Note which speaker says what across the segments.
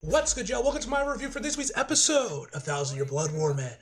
Speaker 1: What's good, y'all? Welcome to my review for this week's episode of 1,000 Year Blood War, man.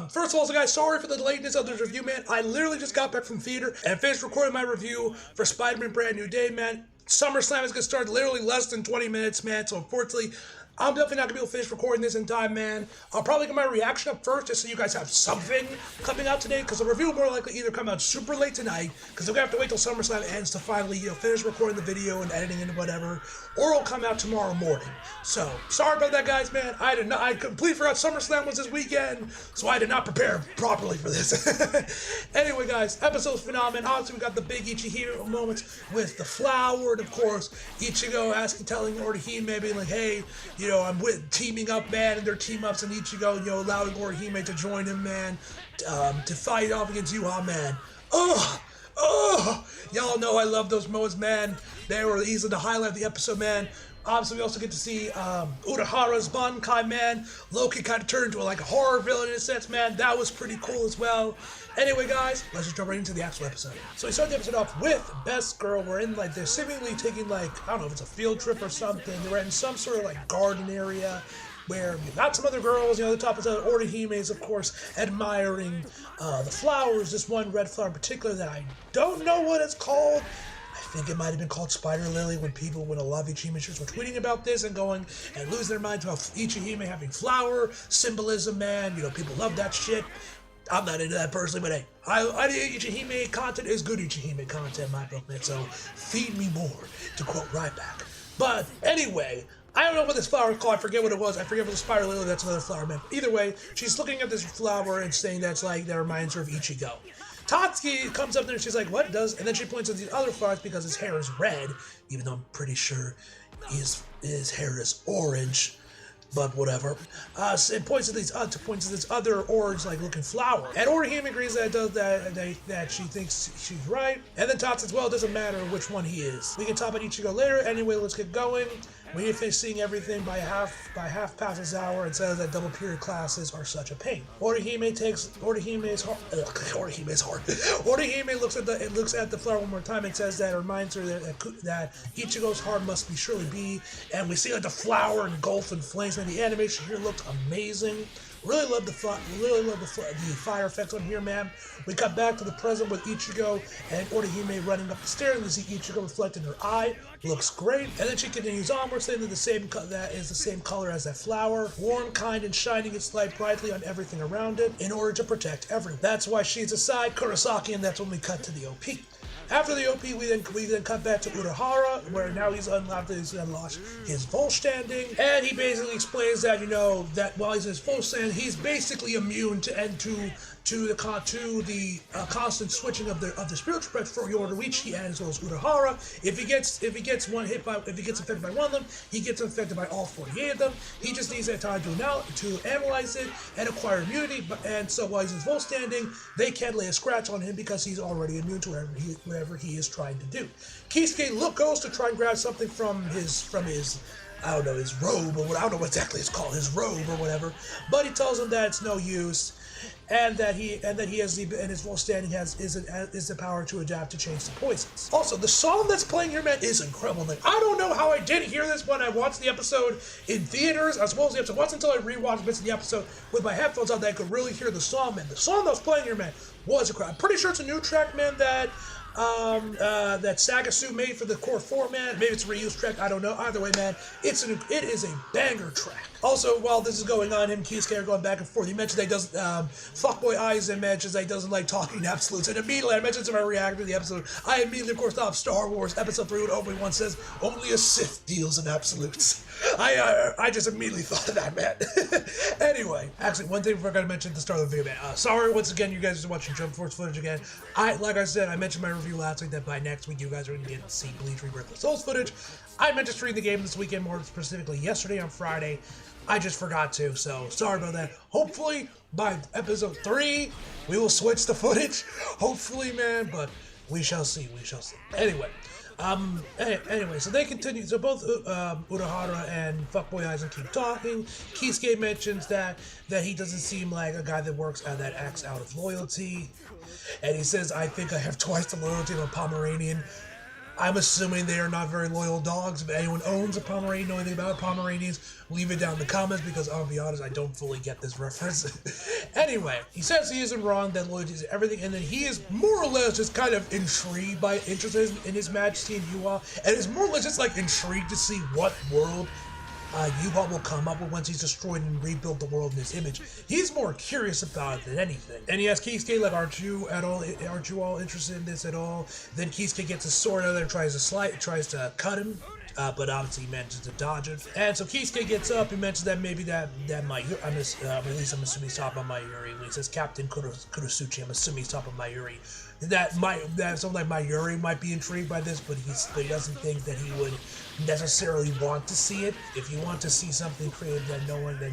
Speaker 1: First of all, so guys, sorry for the lateness of this review, man. I literally just got back from theater and finished recording my review for Spider-Man Brand New Day, man. SummerSlam is going to start literally less than 20 minutes, man. So unfortunately, I'm definitely not going to be able to finish recording this in time, man. I'll probably get my reaction up first just so you guys have something coming out today, because the review will more likely either come out super late tonight, because I'm going to have to wait till SummerSlam ends to finally, finish recording the video and editing and whatever, or it'll come out tomorrow morning. So, sorry about that, guys, man. I completely forgot SummerSlam was this weekend, so I did not prepare properly for this. Anyway, guys, episode's phenomenal. Obviously, we got the big Ichihiro moments with the flower, and of course, Ichigo telling Orihime, being like, hey, I'm teaming up, man, and their team ups, and Ichigo, allowing Orihime to join him, man, to fight off against Yuha, man. Y'all know I love those moments, man. They were easily the highlight of the episode, man. Obviously, we also get to see Urahara's Bankai, man. Loki kind of turned into a horror villain in a sense, man. That was pretty cool as well. Anyway, guys, let's just jump right into the actual episode. So we start the episode off with Best Girl. We're in, they're seemingly taking, I don't know if it's a field trip or something. They're in some sort of, garden area where we've got some other girls, the top is Orihime is, of course, admiring the flowers. This one red flower in particular that I don't know what it's called. I think it might have been called Spider Lily when a lot of Ichihime shirts were tweeting about this and going and losing their minds about Ichihime having flower symbolism, man. People love that shit. I'm not into that personally, but hey, I think Ichihime content is good Ichihime content, my book, man, so feed me more, to quote Ryback. But anyway, I don't know what this flower is called. I forget what it was. I forget if it was Spider Lily. That's another flower, man. Either way, she's looking at this flower and saying that reminds her of Ichigo. Tatsuki comes up there and she's like, what does? And then she points at these other flowers because his hair is red, even though I'm pretty sure his hair is orange. But whatever. It points to this other orange-looking flower. And Orihime agrees that she thinks she's right. And then Tots says, well, it doesn't matter which one he is. We can talk about Ichigo later. Anyway, let's get going. We need to finish seeing everything by half past this hour, and says that double period classes are such a pain. Orihime looks at the flower one more time and says that it reminds her that Ichigo's heart must surely be. And we see the flower engulfed in flames. And the animation here looks amazing. Really love the fire effects on here, man. We cut back to the present with Ichigo and Orihime running up the stairs. We see Ichigo reflected in her eye. Looks great. And then she continues onward, saying that that is the same color as that flower. Warm, kind, and shining its light brightly on everything around it in order to protect everyone. That's why she's aside Kurosaki, and that's when we cut to the OP. After the OP, we then cut back to Urahara, where now he's unlocked his full standing, and he basically explains that that while he's in his full standing, he's basically immune to the constant switching of the spiritual breath for Yoruichi and as well as Urahara. If he gets infected by one of them, he gets infected by all 48 of them. He just needs that time to analyze it and acquire immunity. And so while he's in full standing, they can't lay a scratch on him because he's already immune to whatever he is trying to do. Kisuke goes to try and grab something from his I don't know, his robe or what, I don't know what exactly it's called, his robe or whatever, but he tells him that it's no use, and that he has in his full standing is the power to adapt to change the poisons. Also, the song that's playing here, man, is incredible. I don't know how I didn't hear this when I watched the episode in theaters, as well as the episode. It wasn't until I rewatched bits of the episode with my headphones on that I could really hear the song, man. The song that was playing here, man, was incredible. I'm pretty sure it's a new track, man, that Sagasu made for the Core 4, man. Maybe it's a reused track, I don't know. Either way, man, it is a banger track. Also, while this is going on, him and Kisuke are going back and forth. He mentions that he doesn't, Fuckboy Aizen mentions that he doesn't like talking in absolutes. And immediately, I mentioned to my reaction to the episode, I immediately, of course, thought of Star Wars Episode 3 when Obi-Wan says, only a Sith deals in absolutes. I just immediately thought of that, man. Anyway, actually, one thing I forgot to mention at the start of the video, man. Sorry, once again, you guys are watching Jump Force footage again. Like I said, I mentioned my review last week that by next week, you guys are going to get to see Bleach Rebirth of Souls footage. I meant to stream the game this weekend, more specifically yesterday on Friday. I just forgot to, so sorry about that. Hopefully, by episode 3, we will switch the footage. Hopefully, man, but we shall see, Anyway, so they continue, so both Urahara and Fuckboy Aizen keep talking. Kisuke mentions that he doesn't seem like a guy that acts out of loyalty. And he says, I think I have twice the loyalty of a Pomeranian. I'm assuming they are not very loyal dogs. If anyone owns a Pomeranian, know anything about Pomeranians, leave it down in the comments because I'll be honest, I don't fully get this reference. Anyway, he says he isn't wrong, that loyalty is everything, and then he is more or less just kind of intrigued by, interested in His Majesty and Yuha, and is more or less just like intrigued to see what world Yuha will come up with once he's destroyed and rebuilt the world in his image. He's more curious about it than anything. And he asks Kisuke, like, aren't you all interested in this at all? Then Kisuke gets a sword out of there, tries to cut him. But obviously he manages to dodge it. And so Kisuke gets up, he mentions that maybe that Mayuri, at least I'm assuming he's talking about Mayuri, when he says Captain Kurosuchi, I'm assuming he's talking about Mayuri. That something like Mayuri might be intrigued by this, but he doesn't think that he would necessarily want to see it. If you want to see something creative that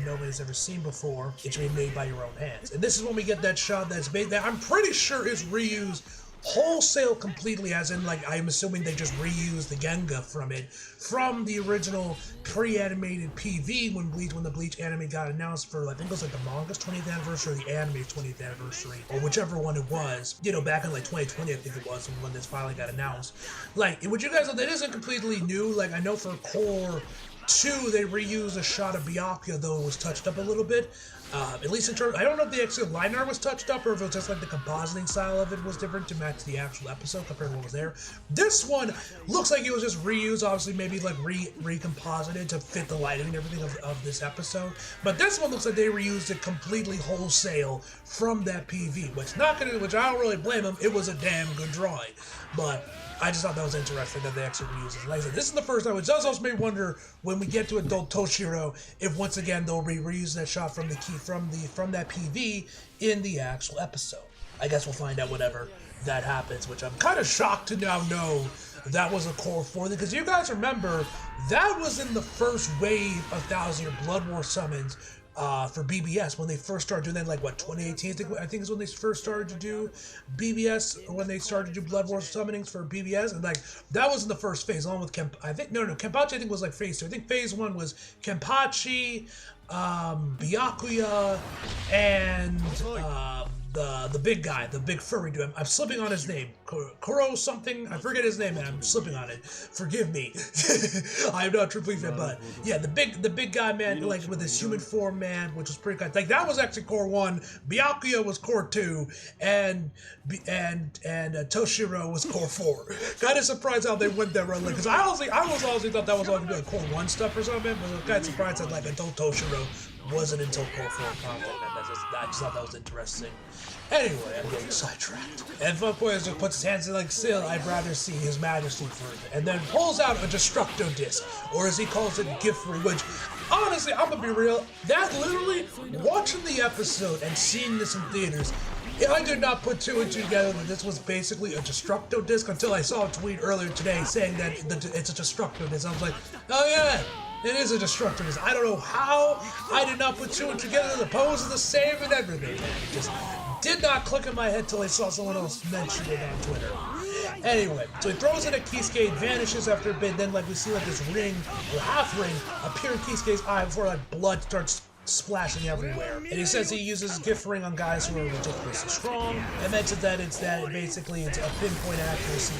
Speaker 1: nobody's ever seen before, it should be made by your own hands. And this is when we get that shot that's made that I'm pretty sure is reused wholesale completely, as in, like, I'm assuming they just reused the Genga from the original pre-animated PV when the Bleach anime got announced for, I think it was like the manga's 20th anniversary or the anime's 20th anniversary, or whichever one it was, you know, back in like 2020 I think it was when this finally got announced. Like, would you guys know that isn't completely new? Like, I know for Core 2 they reused a shot of Byakuya, though it was touched up a little bit. At least in terms, I don't know if the actual line art was touched up or if it was just like the compositing style of it was different to match the actual episode compared to what was there. This one looks like it was just reused, obviously maybe like recomposited to fit the lighting and everything of this episode. But this one looks like they reused it completely wholesale from that PV, which I don't really blame them. It was a damn good drawing, but I just thought that was interesting that they actually reused it. Like I said, this is the first time, which does also make me wonder when we get to Adult Toshiro if once again they'll be reusing that shot from that PV in the actual episode. I guess we'll find out whenever that happens, which I'm kind of shocked to now know that was a Core 4 because you guys remember that was in the first wave of 1,000-Year Blood War summons. For BBS, when they first started doing that, like what, 2018 I think is when they first started to do BBS, when they started to do Blood Wars summonings for BBS, and like that was in the first phase, along with Kenpachi I think was like phase 2. I think phase 1 was Kenpachi, Byakuya, and the big guy, the big furry dude. I'm slipping on his name. Kuro something. I forget his name, and I'm slipping on it. Forgive me. I'm not truthfully fit, but yeah, the big guy, man, like with his human form, man, which was pretty good. Like that was actually Core 1. Byakuya was Core 2, and Toshiro was Core 4. Kind of surprised how they went that road, because I honestly thought that was all gonna be like Core 1 stuff or something, but I was kind of surprised that like Adult Toshiro wasn't until Core 4 content. I just thought that was interesting. Anyway, I'm getting sidetracked. And Funkoy just puts his hands in like, still, I'd rather see His Majesty further. And then pulls out a Destructo Disc, or as he calls it, Giftry, which, honestly, I'm gonna be real, that literally, watching the episode and seeing this in theaters, I did not put two and two together that this was basically a Destructo Disc until I saw a tweet earlier today saying that it's a Destructo Disc. I was like, oh yeah, it is a Destructo Disc. I don't know how I did not put two and two together. The pose is the same and everything. It just did not click in my head till I saw someone else mention it on Twitter. Anyway, so he throws it at Kisuke, vanishes after a bit, then like we see like this ring, or half ring, appear in Kisuke's eye before like blood starts splashing everywhere. And he says he uses gift ring on guys who are ridiculously strong, and mentions that it's a pinpoint accuracy.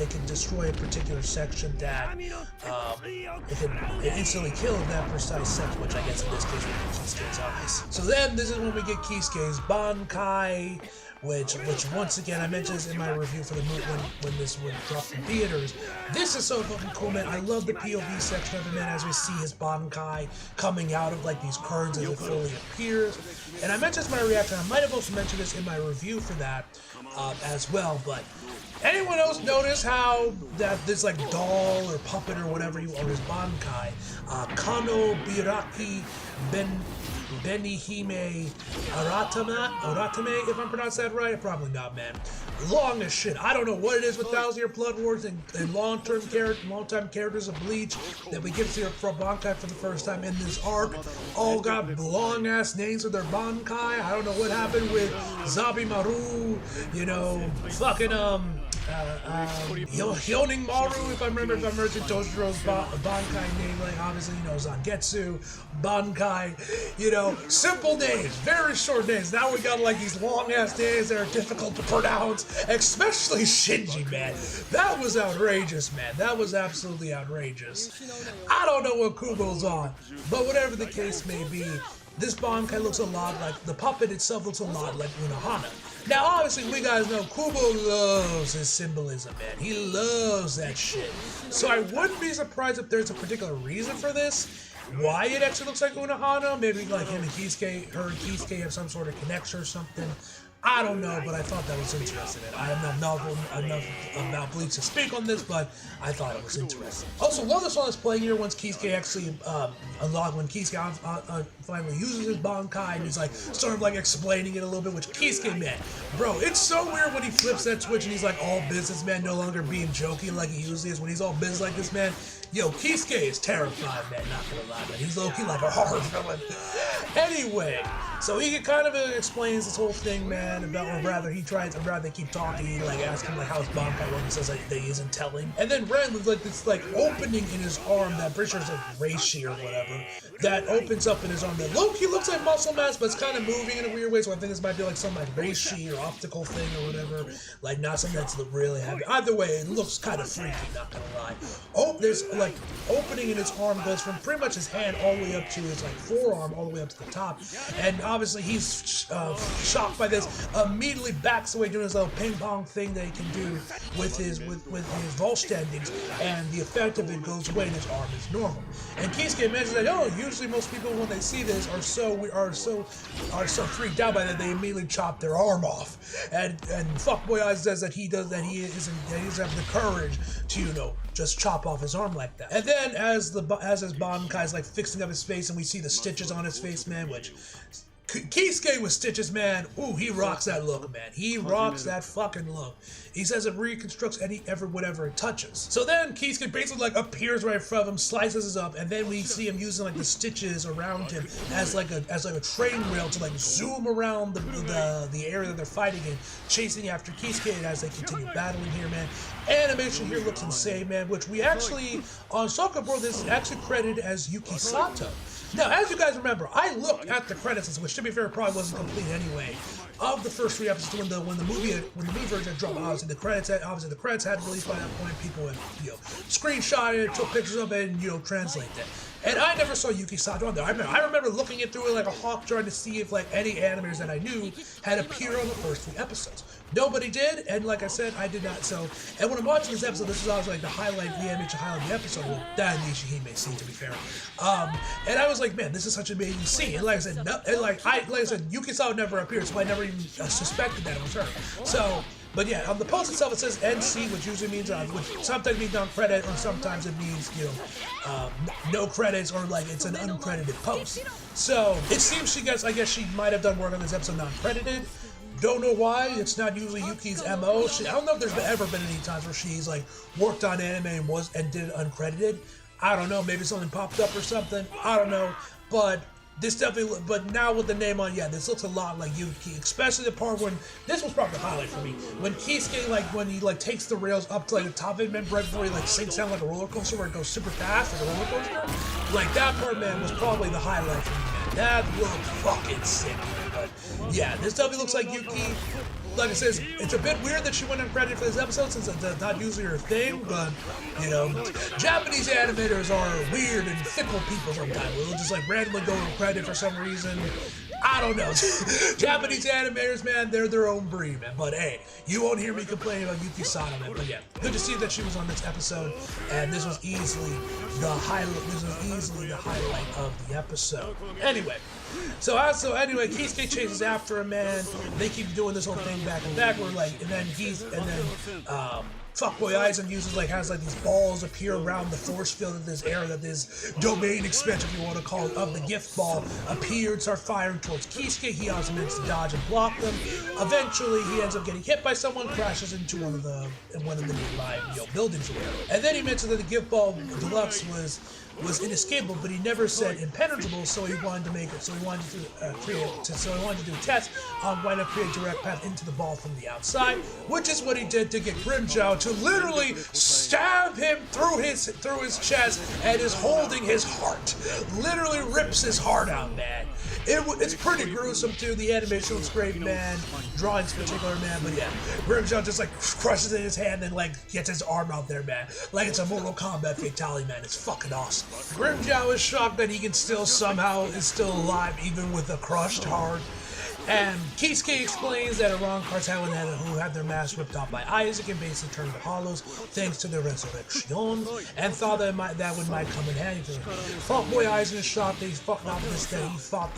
Speaker 1: It can destroy a particular section that it can instantly kill that precise section, which I guess in this case would be Kisuke's eyes. So then this is when we get Kisuke's Bankai, which once again, I mentioned this in my review for the movie when this would drop in theaters. This is so fucking cool, man. I love the POV section of it, man, as we see his Bankai coming out of like these curtains as it fully appears. And I mentioned this in my reaction. I might have also mentioned this in my review for that as well, but anyone else notice how that this like doll or puppet or whatever you are his Bankai, Kano Biraki Benihime Aratame, if I'm pronouncing that right. Probably not, man. Long as shit. I don't know what it is with 1,000-Year Blood Wars and long-time characters of Bleach that we get to see from Bankai for the first time in this arc. All got long-ass names of their Bankai. I don't know what happened with Zabimaru, you know, fucking, Hyoning Maru, if I remember Toshiro's Bankai name, like obviously, Zangetsu, Bankai, simple names, very short names. Now we got like these long ass names that are difficult to pronounce, especially Shinji, man. That was outrageous, man. That was absolutely outrageous. I don't know what Kubo's on, but whatever the case may be, this Bankai looks a lot like, the puppet itself looks a lot like Unohana. Now, obviously, we guys know Kubo loves his symbolism, man. He loves that shit. So I wouldn't be surprised if there's a particular reason for this. Why it actually looks like Unohana. Maybe like him and Kisuke, her and Kisuke have some sort of connection or something. I don't know, but I thought that was interesting. I am not knowledgeable enough about Bleach to speak on this, but I thought it was interesting. Also, while the song is playing here, once Kisuke actually when Kisuke finally uses his Bankai, and he's like sort of like explaining it a little bit, which Kisuke, man, bro, it's so weird when he flips that switch and he's like all businessman, no longer being jokey like he usually is. When he's all business like this, man, yo, Kisuke is terrified, man, not gonna lie, man. He's low-key like a horror villain. Anyway, so he kind of explains this whole thing, man, about, or rather they keep talking, he like asks him like how his Bankai works, he says like he isn't telling. And then randomly like this like opening in his arm that pretty sure is like reishi or whatever, that opens up in his arm that low-key looks like muscle mass, but it's kind of moving in a weird way, so I think this might be like some like reishi or optical thing or whatever, like not something that's really heavy. Either way, it looks kind of freaky, not gonna lie. Oh, there's like opening in his arm goes from pretty much his hand all the way up to his like forearm, all the way up to the top, and obviously he's shocked by this, immediately backs away doing his little ping pong thing that he can do with his Vollständigs, and the effect of it goes away and his arm is normal. And Kisuke mentions that, oh, usually most people when they see this are so freaked out by that they immediately chop their arm off. And Fuckboy Eyes says that he doesn't have the courage to just chop off his arm like that. And then as his Bankai's like fixing up his face and we see the stitches on his face, man, which Kisuke with stitches, man, ooh, he rocks that look, man. He rocks that fucking look. He says it reconstructs whatever it touches. So then Kisuke basically like appears right in front of him, slices it up, and then we see him using like the stitches around him as like a train rail to like zoom around the area that they're fighting in, chasing after Kisuke as they continue battling here, man. Animation here looks insane, man, which we actually, on Soccer Board, this is actually credited as Yuki Sato. Now, as you guys remember, I looked at the credits, which to be fair probably wasn't complete anyway, of the first 3 episodes when the movie version dropped. Obviously the credits had released by that point. People had screenshotted it, took pictures of it, and translated it. And I never saw Yuki Sato on there. I remember looking it through like a hawk, trying to see if like any animators that I knew had appeared on the first 3 episodes. Nobody did, and like I said, I did not. So, and when I'm watching this episode, this is always like the animation highlight of the episode. Well, that Nishihime scene, to be fair. And I was like, man, this is such an amazing scene. And like I said, Yuki Sato never appeared, so I never even suspected that it was her. So. But yeah, on the post itself it says NC, which usually means, which sometimes means non-credit, or sometimes it means, no credits, or like it's an uncredited post. So it seems I guess she might have done work on this episode non-credited. Don't know why. It's not usually Yuki's MO. I don't know if there's ever been any times where she's like worked on anime and did it uncredited. I don't know. Maybe something popped up or something. I don't know. But this definitely, but now with the name on, yeah, this looks a lot like Yuki, especially the part when, this was probably the highlight for me, when Kisuke, like, when he, like, takes the rails up to, like, the top of it, man, right before he, like, sinks down like a roller coaster where it goes super fast, like a roller coaster, like, that part, man, was probably the highlight for me, man. That looked fucking sick, man. But, yeah, this definitely looks like Yuki. Like I said, it's a bit weird that she went uncredited for this episode since it's not usually her thing, but, Japanese animators are weird and fickle people sometimes. They'll just, like, randomly go uncredited for some reason. I don't know. Japanese animators, man, they're their own breed, man. But, hey, you won't hear me complaining about Yuki Sato, man. But, yeah, good to see that she was on this episode, and this was easily the highlight of the episode. Anyway. So anyway, Kisuke chases after him, man. They keep doing this whole thing back and back. We're like, and then Fuckboy Aizen has these balls appear around the force field of this area, that this domain expansion, if you want to call it, of the gift ball appeared, start firing towards Kisuke. He also managed to dodge and block them. Eventually, he ends up getting hit by someone, crashes into one of the nearby buildings or whatever. And then he mentioned that the gift ball deluxe was inescapable, but he never said impenetrable, so he wanted to make it. So he wanted to do a test on why not create a direct path into the ball from the outside, which is what he did to get Grimmjow to literally stab him through his chest and is holding his heart. Literally rips his heart out, man. It's pretty gruesome too. The animation looks great, man. Drawings particular, man. But yeah, Grimmjow just crushes it in his hand and gets his arm out there, man. Like it's a Mortal Kombat fatality, man. It's fucking awesome. Grimmjow is shocked that he can still is still alive even with a crushed heart. And Kisuke explains that Iran Cartel who had their masks ripped off by Isaac and basically turned to hollows thanks to their resurrection, and thought that might come in handy for him. Fuckboy Isaac is shocked that he's fucking off this day. He thought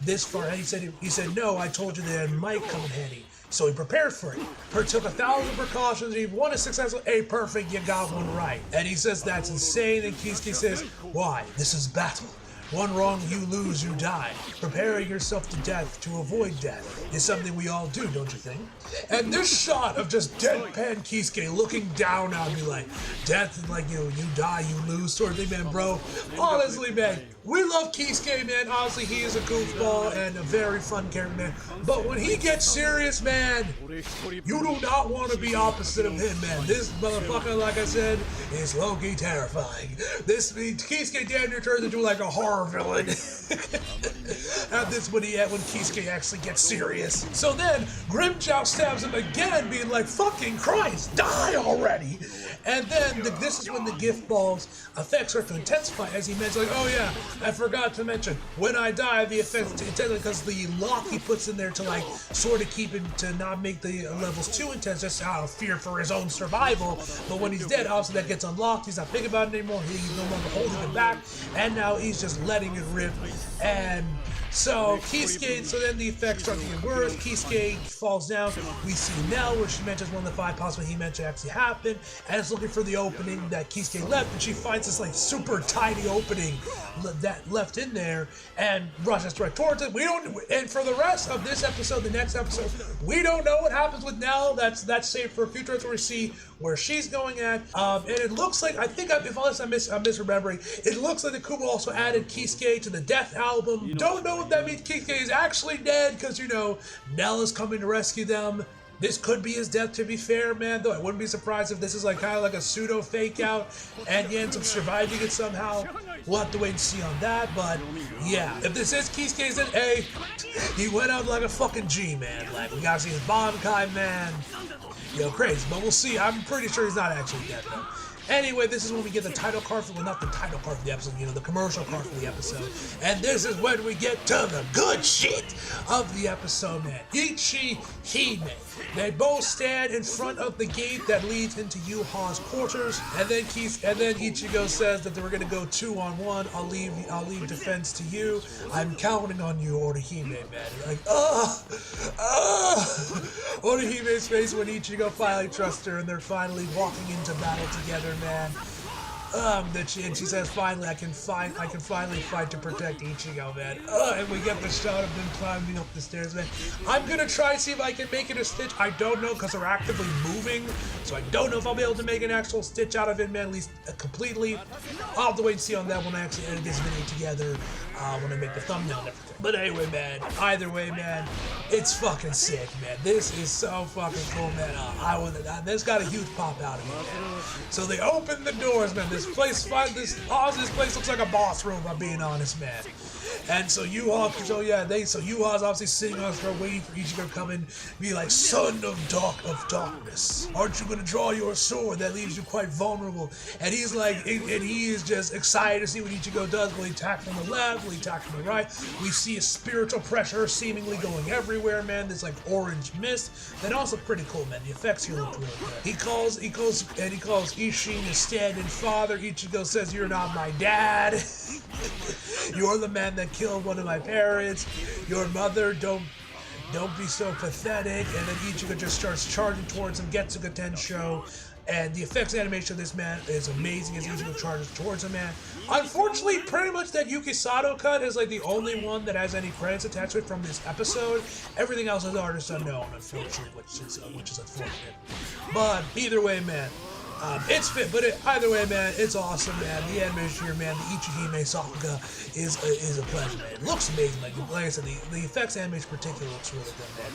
Speaker 1: this far, and he said, no, I told you that it might come in handy. So he prepared for it. Took 1,000 precautions. He won a successful. Hey, perfect, you got one right. And he says that's insane. And Kisuke says, why? This is battle. One wrong, you lose, you die. Preparing yourself to death to avoid death is something we all do, don't you think? And this shot of just deadpan Kisuke looking down on me like, death and you die, you lose sort of thing, man, bro. Honestly, man, we love Kisuke, man. Honestly, he is a goofball and a very fun character, man. But when he gets serious, man, you do not want to be opposite of him, man. This motherfucker, like I said, is low-key terrifying. Kisuke damn near turns into like a horror villain. And this when Kisuke actually gets serious. So then Grimmjow stabs him again, being like, fucking Christ, die already! And then this is when the gift ball's effects start to intensify, as he mentions, oh yeah, I forgot to mention, when I die, the effects intensify because the lock he puts in there to sort of keep him to not make the levels too intense, just out of fear for his own survival. But when he's dead, obviously that gets unlocked. He's not thinking about it anymore. He's no longer holding it back, and now he's just letting it rip. And so then the effects start to get worse. Kisuke falls down. We see Nell, where she mentions one of the 5 possible he mentioned actually happened, and is looking for the opening that Kisuke left, and she finds this super tiny opening that left in there, and rushes right towards it. And for the rest of this episode, the next episode, we don't know what happens with Nell. That's saved for a future episode where we see where she's going at. And it looks like, I'm misremembering, it looks like the Kuma also added Kisuke to the Death album. Don't know what that means. Kisuke is actually dead because, Nell is coming to rescue them. This could be his death, to be fair, man, though I wouldn't be surprised if this is kind of like a pseudo fake out and he ends up surviving it somehow. We'll have to wait and see on that, but yeah, if this is Kisuke's dead, hey, he went out like a fucking G, man. We gotta see his Bankai, man. Crazy, but we'll see. I'm pretty sure he's not actually dead, though. Anyway, this is when we get the title card for, not the title card for the episode, the commercial card for the episode. And this is when we get to the good shit of the episode, man. Ichi Hime. They both stand in front of the gate that leads into Yuha's quarters, and then Ichigo says that they were gonna go 2-on-1. I'll leave defense to you. I'm counting on you, Orihime, man. Orihime's face when Ichigo finally trusts her, and they're finally walking into battle together, man. And she says, finally, I can finally fight to protect Ichigo, man. And we get the shot of them climbing up the stairs, man. I'm gonna try to see if I can make it a stitch. I don't know, because they're actively moving, so I don't know if I'll be able to make an actual stitch out of it, man, at least completely. I'll have to wait and see on that when I actually edit this video together, when I make the thumbnail and everything. But anyway, man, either way, man, it's fucking sick, man. This is so fucking cool, man. This got a huge pop out of me, man. So they open the doors, man. This place looks like a boss room, if I'm being honest, man. And so Yuha's obviously sitting on his throne waiting for Ichigo to come in and be like, son of darkness, aren't you gonna draw your sword? That leaves you quite vulnerable. And he's like, and he is just excited to see what Ichigo does. Will he attack from the left? Will he attack from the right? We see a spiritual pressure seemingly going everywhere, man. There's orange mist. Then also pretty cool, man. The effects here look really good. He calls Ishin his stand-in father. Ichigo says, you're not my dad. You're the man that killed one of my parents. Your mother, don't be so pathetic, and then Ichigo just starts charging towards him, gets a good Tensho, and the effects animation of this man is amazing as Ichigo charges towards him, man. Unfortunately, pretty much that Yuki Sato cut is like the only one that has any credits attached to it from this episode. Everything else is artist unknown, unfortunately, which is unfortunate. But either way, man, it's fit, but either way, man, it's awesome, man. The animation here, man, the Ichihime Sakuga is a pleasure, man. It looks amazing. Like I said, the effects animation in particular looks really good, man.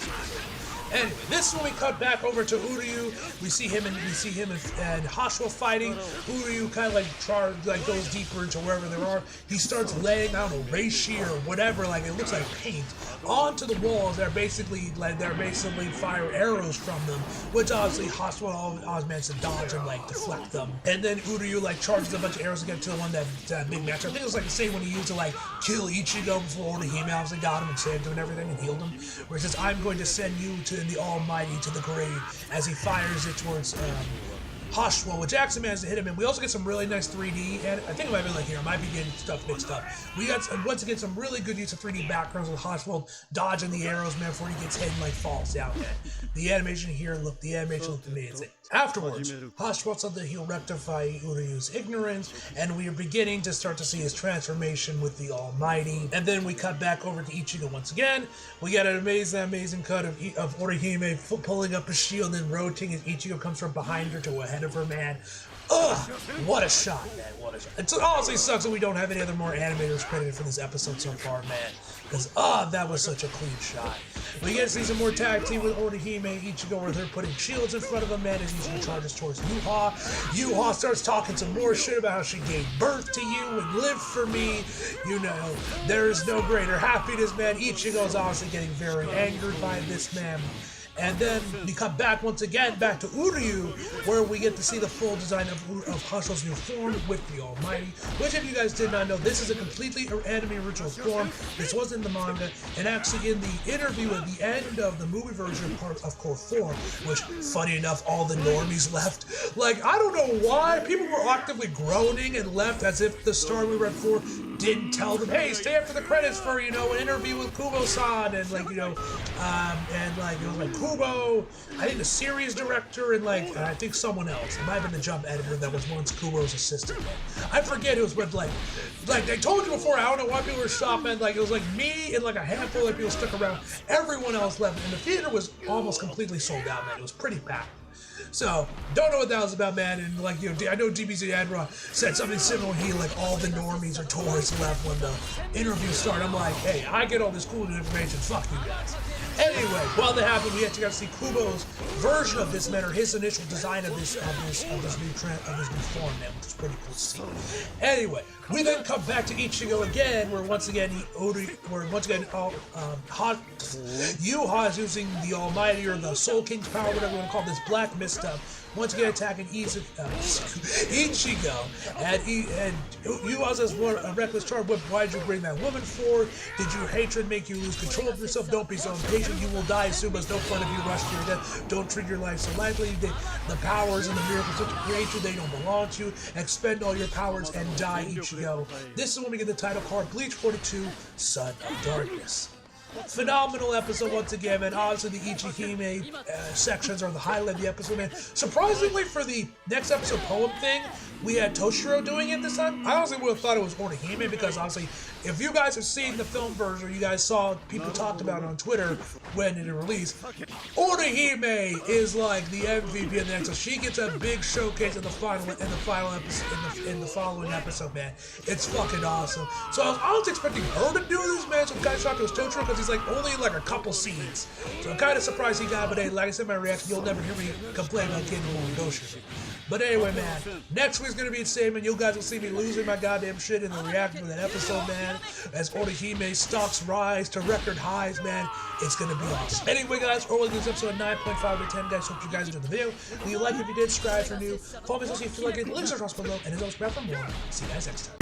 Speaker 1: Anyway, this is when we cut back over to Uryu. We see him and Hashua fighting. Uryu kind of goes deeper into wherever there are. He starts laying out a reishi or whatever, like it looks like paint, onto the walls. They're basically fire arrows from them, which obviously Hashua always managed to dodge and deflect them. And then Uryu charges a bunch of arrows to get to the one that big match. I think it was the same when he used to kill Ichigo before Orihime obviously got him and saved him and everything and healed him. Where he says, "I'm going to send you to the Almighty to the grave," as he fires it towards Hashua, which actually managed to hit him. And we also get some really nice 3D, and I think it might be here. I might be getting stuff mixed up. We got once again some really good use of 3D backgrounds with Hashua dodging the arrows, man, before he gets hit and falls down, man. The animation looked amazing. Afterwards, Hashua said that he'll rectify Uryu's ignorance, and we are beginning to start to see his transformation with the Almighty. And then we cut back over to Ichigo once again. We got an amazing cut of Orihime pulling up his shield and rotating as Ichigo comes from behind her to ahead of her, man. Ugh! What a shot, man. What a shot. It honestly sucks that we don't have any other more animators credited for this episode so far, man. Because, that was such a clean shot. We get to see some more tag team with Orihime and Ichigo where they're putting shields in front of him, man, as Ichigo charges towards Yuha. Yuha starts talking some more shit about how she gave birth to you and lived for me. You know, there is no greater happiness, man. Ichigo's obviously getting very angered by this, man. And then we come back once again, back to Uryu, where we get to see the full design of Hashua's new form with the Almighty. Which, if you guys did not know, this is a completely anime original form. This was in the manga, and actually in the interview at the end of the movie version of Core 4, which, funny enough, all the normies left. I don't know why. People were actively groaning and left as if the story we read for didn't tell them, hey, stay after the credits for, an interview with Kubo-san, and, it was Kubo, I think the series director, and I think someone else. It might have been the Jump editor that was once Kubo's assistant. I forget who it was, but they told you before, I don't know why people were shocked, man. It was me and a handful of people stuck around. Everyone else left, and the theater was almost completely sold out, man. It was pretty packed. So, don't know what that was about, man, and I know DBZ Adra said something similar when all the normies or tourists left when the interview started. I'm like, hey, I get all this cool new information, fuck you guys. Anyway, while that happened, we actually got to see Kubo's version of this, man, or his initial design of this new form, man, which is pretty cool to see. Anyway, we then come back to Ichigo again, where once again Yuha is using the Almighty or the Soul King's power, whatever you want to call this black mist stuff. Once again attacking Ichigo, and Yuha says, "What a reckless charge! Why did you bring that woman for? Did your hatred make you lose control of yourself? Don't be so impatient. You will die soon. But it's no fun if you rush to your death. Don't treat your life so lightly. The powers and the miracles that you create, they don't belong to you. Expend all your powers and die, Ichigo." This is when we get the title card, Bleach 42, Son of Darkness. Phenomenal episode once again, man. Obviously, the Ichihime sections are the highlight of the episode, man. Surprisingly, for the next episode poem thing, we had Toshiro doing it this time. I honestly would have thought it was Orihime, because obviously, if you guys have seen the film version, you guys saw people talked about it on Twitter when it released. Orihime is the MVP of the next, so she gets a big showcase in the following episode, man. It's fucking awesome. So I was expecting her to do this, man. So I'm kind of shocked it was Toshiro, because he's only in a couple scenes. So I'm kind of surprised he got, but hey, like I said in my reaction, you'll never hear me complain about Kingdom Hearts Toshiro. But anyway, man, next week's gonna be insane, man. You guys will see me losing my goddamn shit in the reaction to that episode, man. As Orihime stocks rise to record highs, man. It's gonna be awesome. Anyway, guys, we're this episode 9.5 out of 10, guys. Hope you guys enjoyed the video. Leave a like if you did, subscribe if you're new. Follow me if you feel like it. Links are across below. And as always, grab for more. See you guys next time.